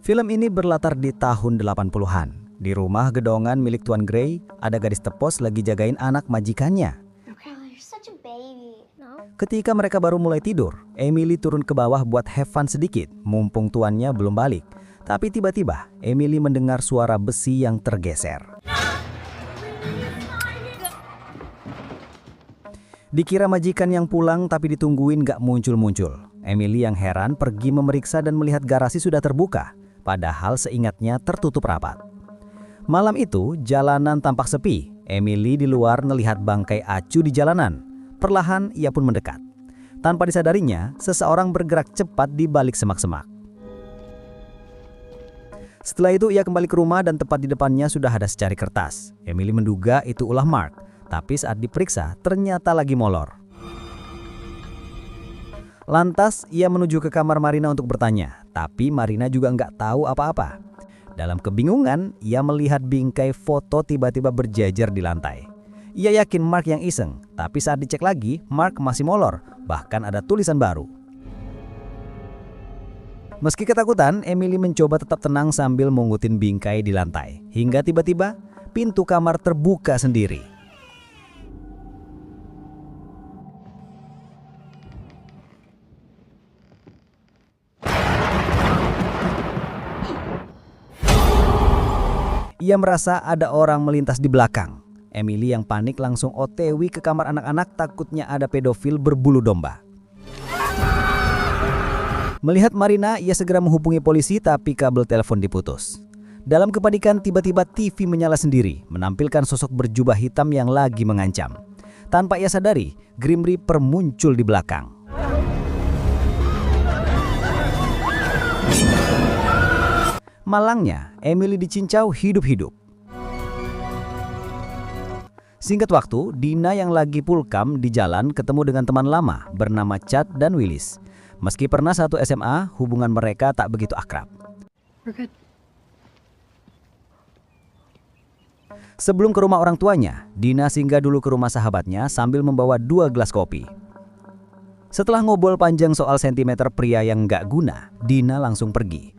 Film ini berlatar di tahun 80-an. Di rumah gedongan milik Tuan Gray, ada gadis tepos lagi jagain anak majikannya. Ketika mereka baru mulai tidur, Emily turun ke bawah buat have fun sedikit, mumpung tuannya belum balik. Tapi tiba-tiba, Emily mendengar suara besi yang tergeser. Dikira majikan yang pulang tapi ditungguin gak muncul-muncul. Emily yang heran pergi memeriksa dan melihat garasi sudah terbuka. Padahal seingatnya tertutup rapat. Malam itu, jalanan tampak sepi. Emily di luar melihat bangkai acu di jalanan. Perlahan ia pun mendekat. Tanpa disadarinya, seseorang bergerak cepat di balik semak-semak. Setelah itu ia kembali ke rumah dan tepat di depannya sudah ada secari kertas. Emily menduga itu ulah Mark, tapi saat diperiksa ternyata lagi molor. Lantas ia menuju ke kamar Marina untuk bertanya, tapi Marina juga nggak tahu apa-apa. Dalam kebingungan, ia melihat bingkai foto tiba-tiba berjejer di lantai. Ia yakin Mark yang iseng, tapi saat dicek lagi, Mark masih molor, bahkan ada tulisan baru. Meski ketakutan, Emily mencoba tetap tenang sambil mengutin bingkai di lantai. Hingga tiba-tiba, pintu kamar terbuka sendiri. Ia merasa ada orang melintas di belakang. Emily yang panik langsung OTW ke kamar anak-anak, takutnya ada pedofil berbulu domba. Melihat Marina, ia segera menghubungi polisi tapi kabel telepon diputus. Dalam kepanikan, tiba-tiba TV menyala sendiri, menampilkan sosok berjubah hitam yang lagi mengancam. Tanpa ia sadari, Grim Reaper muncul di belakang. Malangnya, Emily dicincau hidup-hidup. Singkat waktu, Dina yang lagi pulkam di jalan ketemu dengan teman lama bernama Chad dan Willis. Meski pernah satu SMA, hubungan mereka tak begitu akrab. Sebelum ke rumah orang tuanya, Dina singgah dulu ke rumah sahabatnya sambil membawa 2 gelas kopi. Setelah ngobrol panjang soal sentimeter pria yang gak guna, Dina langsung pergi.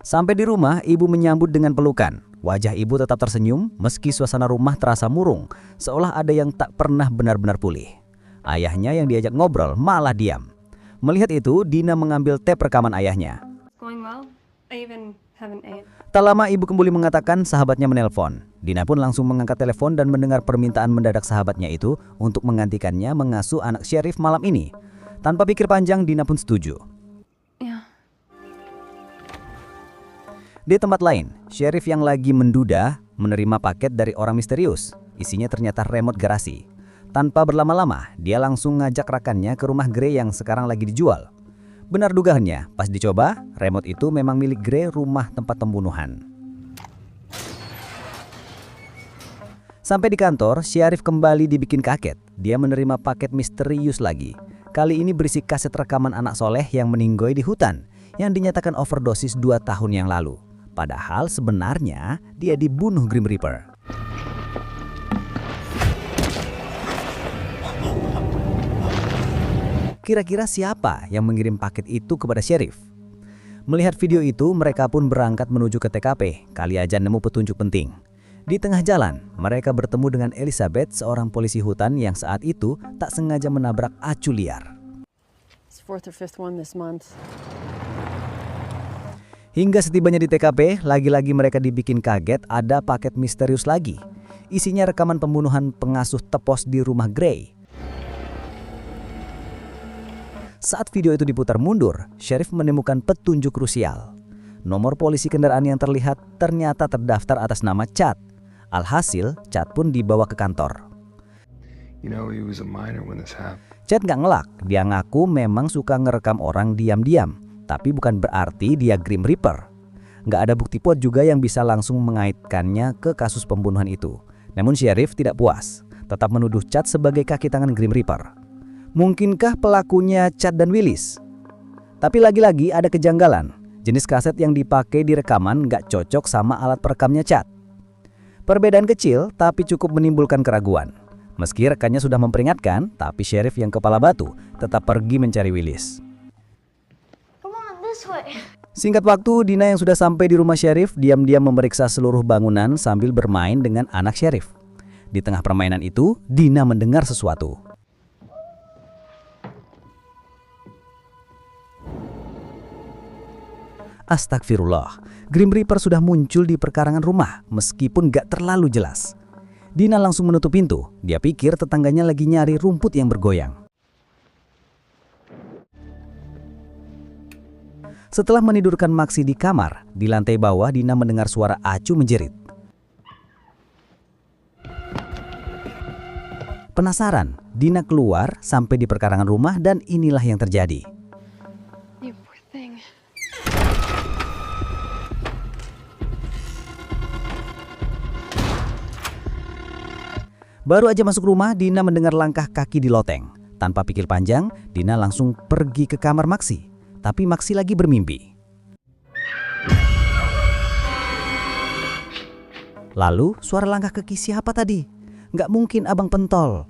Sampai di rumah, ibu menyambut dengan pelukan. Wajah ibu tetap tersenyum meski suasana rumah terasa murung, seolah ada yang tak pernah benar-benar pulih. Ayahnya yang diajak ngobrol malah diam. Melihat itu, Dina mengambil tape rekaman ayahnya. Tak lama ibu kembali mengatakan sahabatnya menelpon. Dina pun langsung mengangkat telepon dan mendengar permintaan mendadak sahabatnya itu untuk menggantikannya mengasuh anak Sheriff malam ini. Tanpa pikir panjang, Dina pun setuju. Di tempat lain, Sheriff yang lagi menduda menerima paket dari orang misterius. Isinya ternyata remote garasi. Tanpa berlama-lama, dia langsung ngajak rekannya ke rumah Gray yang sekarang lagi dijual. Benar dugaannya, pas dicoba, remote itu memang milik Gray, rumah tempat pembunuhan. Sampai di kantor, Sheriff kembali dibikin kaget. Dia menerima paket misterius lagi. Kali ini berisi kaset rekaman anak soleh yang meninggoy di hutan, yang dinyatakan overdosis 2 tahun yang lalu. Padahal sebenarnya dia dibunuh Grim Reaper. Kira-kira siapa yang mengirim paket itu kepada Sheriff? Melihat video itu, mereka pun berangkat menuju ke TKP. Kali aja nemu petunjuk penting. Di tengah jalan, mereka bertemu dengan Elizabeth, seorang polisi hutan yang saat itu tak sengaja menabrak acu liar. Hingga setibanya di TKP, lagi-lagi mereka dibikin kaget ada paket misterius lagi. Isinya rekaman pembunuhan pengasuh tepos di rumah Gray. Saat video itu diputar mundur, Sheriff menemukan petunjuk krusial. Nomor polisi kendaraan yang terlihat ternyata terdaftar atas nama Chad. Alhasil, Chad pun dibawa ke kantor. Chad gak ngelak, dia ngaku memang suka ngerekam orang diam-diam. Tapi bukan berarti dia Grim Reaper. Gak ada bukti kuat juga yang bisa langsung mengaitkannya ke kasus pembunuhan itu. Namun Sheriff tidak puas, tetap menuduh Chad sebagai kaki tangan Grim Reaper. Mungkinkah pelakunya Chad dan Willis? Tapi lagi-lagi ada kejanggalan. Jenis kaset yang dipakai di rekaman gak cocok sama alat perekamnya Chad. Perbedaan kecil tapi cukup menimbulkan keraguan. Meski rekannya sudah memperingatkan, tapi sheriff yang kepala batu tetap pergi mencari Willis. Come on, this way. Singkat waktu, Dina yang sudah sampai di rumah sheriff diam-diam memeriksa seluruh bangunan sambil bermain dengan anak sheriff. Di tengah permainan itu, Dina mendengar sesuatu. Astagfirullah, Grim Reaper sudah muncul di perkarangan rumah meskipun gak terlalu jelas. Dina langsung menutup pintu, dia pikir tetangganya lagi nyari rumput yang bergoyang. Setelah menidurkan Maxi di kamar, di lantai bawah Dina mendengar suara acu menjerit. Penasaran, Dina keluar sampai di perkarangan rumah dan inilah yang terjadi. You poor thing. Baru aja masuk rumah, Dina mendengar langkah kaki di loteng. Tanpa pikir panjang, Dina langsung pergi ke kamar Maxi. Tapi Maxi lagi bermimpi. Lalu suara langkah kaki siapa tadi? Nggak mungkin Abang Pentol.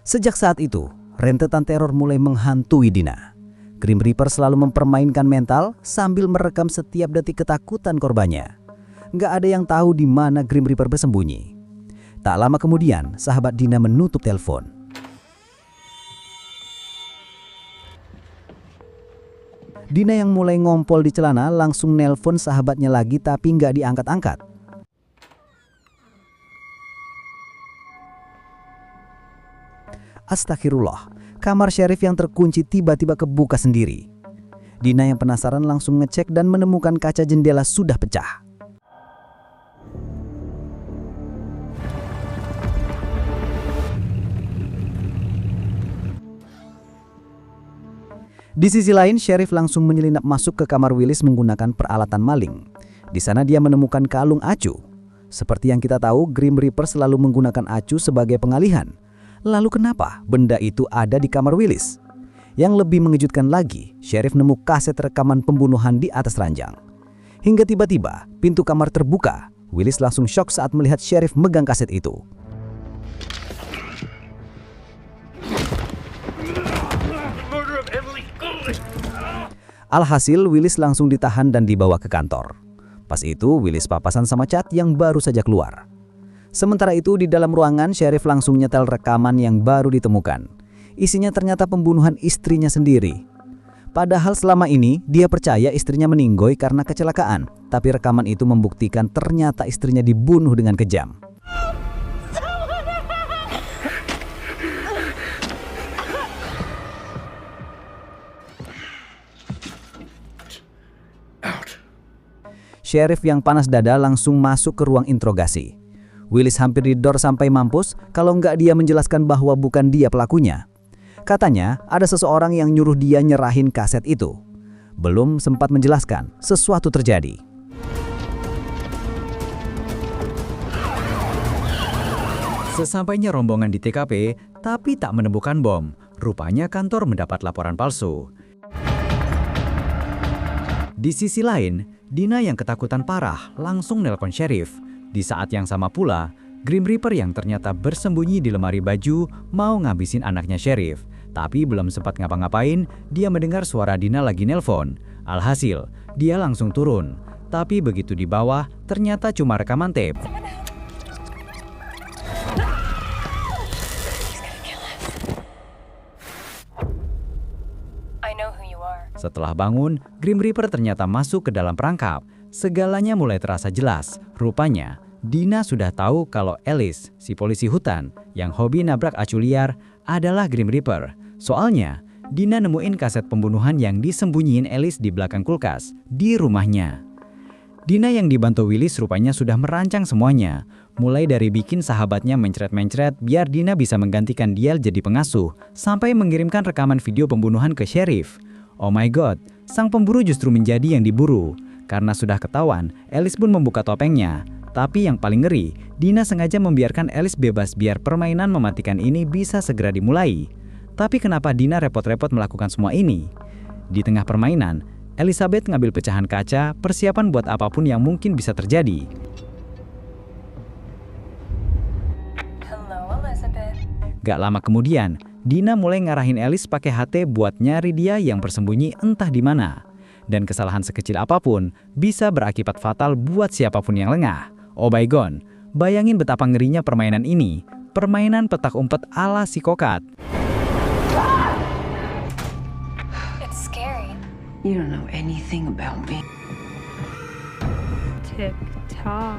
Sejak saat itu, rentetan teror mulai menghantui Dina. Grim Reaper selalu mempermainkan mental sambil merekam setiap detik ketakutan korbannya. Nggak ada yang tahu di mana Grim Reaper bersembunyi. Tak lama kemudian, sahabat Dina menutup telepon. Dina yang mulai ngompol di celana langsung nelpon sahabatnya lagi tapi nggak diangkat-angkat. Astagfirullah, kamar sheriff yang terkunci tiba-tiba kebuka sendiri. Dina yang penasaran langsung ngecek dan menemukan kaca jendela sudah pecah. Di sisi lain, sheriff langsung menyelinap masuk ke kamar Willis menggunakan peralatan maling. Di sana dia menemukan kalung acu. Seperti yang kita tahu, Grim Reaper selalu menggunakan acu sebagai pengalihan. Lalu kenapa benda itu ada di kamar Willis? Yang lebih mengejutkan lagi, sheriff nemu kaset rekaman pembunuhan di atas ranjang. Hingga tiba-tiba, pintu kamar terbuka. Willis langsung shock saat melihat sheriff megang kaset itu. Alhasil, Willis langsung ditahan dan dibawa ke kantor. Pas itu, Willis papasan sama Chad yang baru saja keluar. Sementara itu, di dalam ruangan, sheriff langsung nyetel rekaman yang baru ditemukan. Isinya ternyata pembunuhan istrinya sendiri. Padahal selama ini, dia percaya istrinya meninggoy karena kecelakaan. Tapi rekaman itu membuktikan ternyata istrinya dibunuh dengan kejam. Sheriff yang panas dada langsung masuk ke ruang interogasi. Willis hampir didor sampai mampus kalau nggak dia menjelaskan bahwa bukan dia pelakunya. Katanya ada seseorang yang nyuruh dia nyerahin kaset itu. Belum sempat menjelaskan, sesuatu terjadi. Sesampainya rombongan di TKP, tapi tak menemukan bom. Rupanya kantor mendapat laporan palsu. Di sisi lain, Dina yang ketakutan parah langsung nelpon sheriff. Di saat yang sama pula, Grim Reaper yang ternyata bersembunyi di lemari baju mau ngabisin anaknya sheriff. Tapi belum sempat ngapa-ngapain, dia mendengar suara Dina lagi nelpon. Alhasil, dia langsung turun. Tapi begitu di bawah, ternyata cuma rekaman tape. Setelah bangun, Grim Reaper ternyata masuk ke dalam perangkap. Segalanya mulai terasa jelas. Rupanya, Dina sudah tahu kalau Alice, si polisi hutan yang hobi nabrak acu liar, adalah Grim Reaper. Soalnya, Dina nemuin kaset pembunuhan yang disembunyiin Alice di belakang kulkas, di rumahnya. Dina yang dibantu Willis rupanya sudah merancang semuanya. Mulai dari bikin sahabatnya mencret-mencret biar Dina bisa menggantikan dia jadi pengasuh, sampai mengirimkan rekaman video pembunuhan ke sheriff. Oh my god, sang pemburu justru menjadi yang diburu. Karena sudah ketahuan, Alice pun membuka topengnya. Tapi yang paling ngeri, Dina sengaja membiarkan Alice bebas biar permainan mematikan ini bisa segera dimulai. Tapi kenapa Dina repot-repot melakukan semua ini? Di tengah permainan, Elizabeth ngambil pecahan kaca, persiapan buat apapun yang mungkin bisa terjadi. Gak lama kemudian, Dina mulai ngarahin Alice pakai HT buat nyari dia yang bersembunyi entah di mana. Dan kesalahan sekecil apapun bisa berakibat fatal buat siapapun yang lengah. Oh baygon, bayangin betapa ngerinya permainan ini. Permainan petak umpet ala si kokat. It's scary. You don't know anything about me. Tick-tock.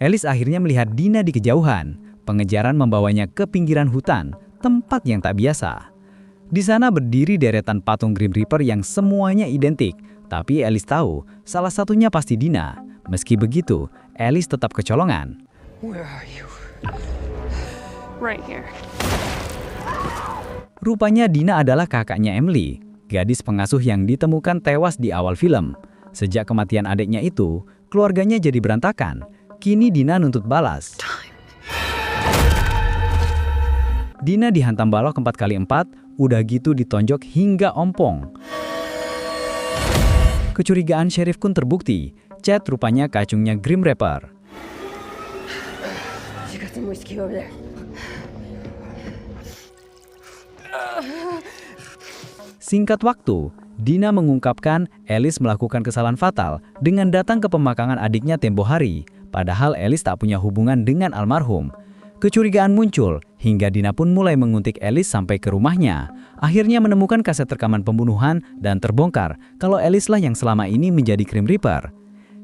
Alice akhirnya melihat Dina di kejauhan. Pengejaran membawanya ke pinggiran hutan, tempat yang tak biasa. Di sana berdiri deretan patung Grim Reaper yang semuanya identik, tapi Alice tahu salah satunya pasti Dina. Meski begitu, Alice tetap kecolongan. Where are you? Right here. Rupanya Dina adalah kakaknya Emily, gadis pengasuh yang ditemukan tewas di awal film. Sejak kematian adiknya itu, keluarganya jadi berantakan. Kini Dina nuntut balas. Dina dihantam balok 4x4, udah gitu ditonjok hingga ompong. Kecurigaan Sheriff Kun terbukti. Chad rupanya kacungnya Grim Reaper. You got some whiskey over there. Singkat waktu, Dina mengungkapkan Alice melakukan kesalahan fatal dengan datang ke pemakaman adiknya tempo hari, padahal Alice tak punya hubungan dengan almarhum. Kecurigaan muncul, hingga Dina pun mulai menguntik Alice sampai ke rumahnya. Akhirnya menemukan kaset rekaman pembunuhan dan terbongkar kalau Alice lah yang selama ini menjadi Grim Reaper.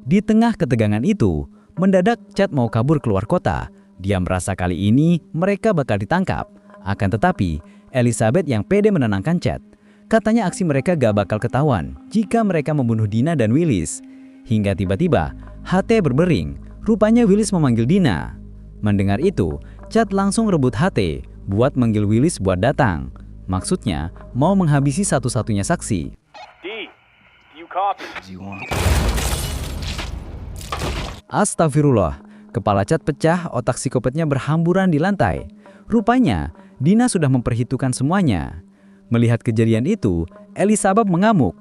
Di tengah ketegangan itu, mendadak Chad mau kabur keluar kota. Dia merasa kali ini mereka bakal ditangkap. Akan tetapi, Elizabeth yang pede menenangkan Chad. Katanya aksi mereka gak bakal ketahuan jika mereka membunuh Dina dan Willis. Hingga tiba-tiba, HT berbering. Rupanya Willis memanggil Dina. Mendengar itu, Chad langsung rebut HT buat manggil Willis buat datang. Maksudnya, mau menghabisi satu-satunya saksi. D, do you copy? Astagfirullah, kepala Chad pecah, otak psikopatnya berhamburan di lantai. Rupanya, Dina sudah memperhitungkan semuanya. Melihat kejadian itu, Elizabeth mengamuk.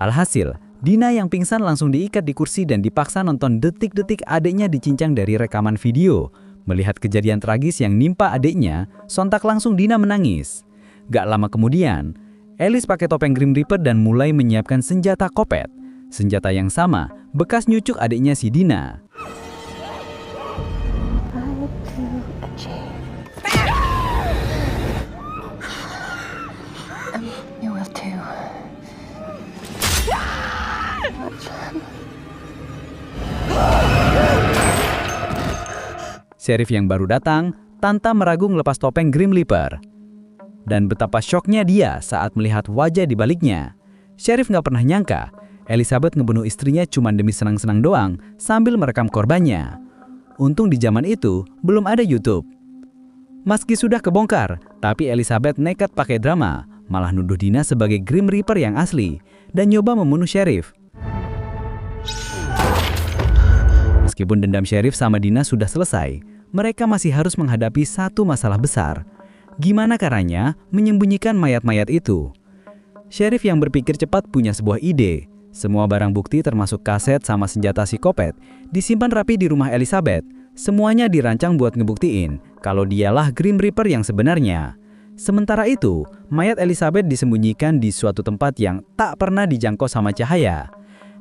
Alhasil, Dina yang pingsan langsung diikat di kursi dan dipaksa nonton detik-detik adiknya dicincang dari rekaman video. Melihat kejadian tragis yang nimpa adiknya, sontak langsung Dina menangis. Gak lama kemudian, Alice pakai topeng Grim Reaper dan mulai menyiapkan senjata kopet. Senjata yang sama, bekas nyucuk adiknya si Dina. You will too. Sheriff yang baru datang, tanpa meragung lepas topeng Grim Reaper. Dan betapa syoknya dia saat melihat wajah di baliknya. Sheriff nggak pernah nyangka, Elizabeth ngebunuh istrinya cuma demi senang-senang doang sambil merekam korbannya. Untung di zaman itu belum ada YouTube. Meski sudah kebongkar, tapi Elizabeth nekat pakai drama, malah nuduh Dina sebagai Grim Reaper yang asli, dan nyoba membunuh Sheriff. Meskipun dendam Sheriff sama Dina sudah selesai, mereka masih harus menghadapi satu masalah besar. Gimana caranya menyembunyikan mayat-mayat itu? Sheriff yang berpikir cepat punya sebuah ide. Semua barang bukti termasuk kaset sama senjata psikopat disimpan rapi di rumah Elizabeth. Semuanya dirancang buat ngebuktiin kalau dialah Grim Reaper yang sebenarnya. Sementara itu, mayat Elizabeth disembunyikan di suatu tempat yang tak pernah dijangkau sama cahaya.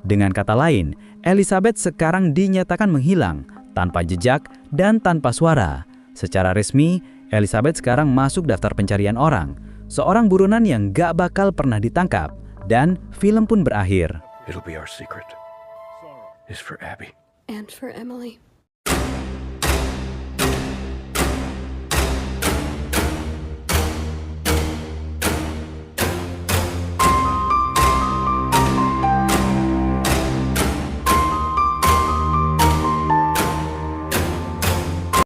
Dengan kata lain, Elizabeth sekarang dinyatakan menghilang, tanpa jejak dan tanpa suara. Secara resmi, Elizabeth sekarang masuk daftar pencarian orang, seorang buronan yang gak bakal pernah ditangkap, dan film pun berakhir. It'll be our secret. It's for Abby. And for Emily.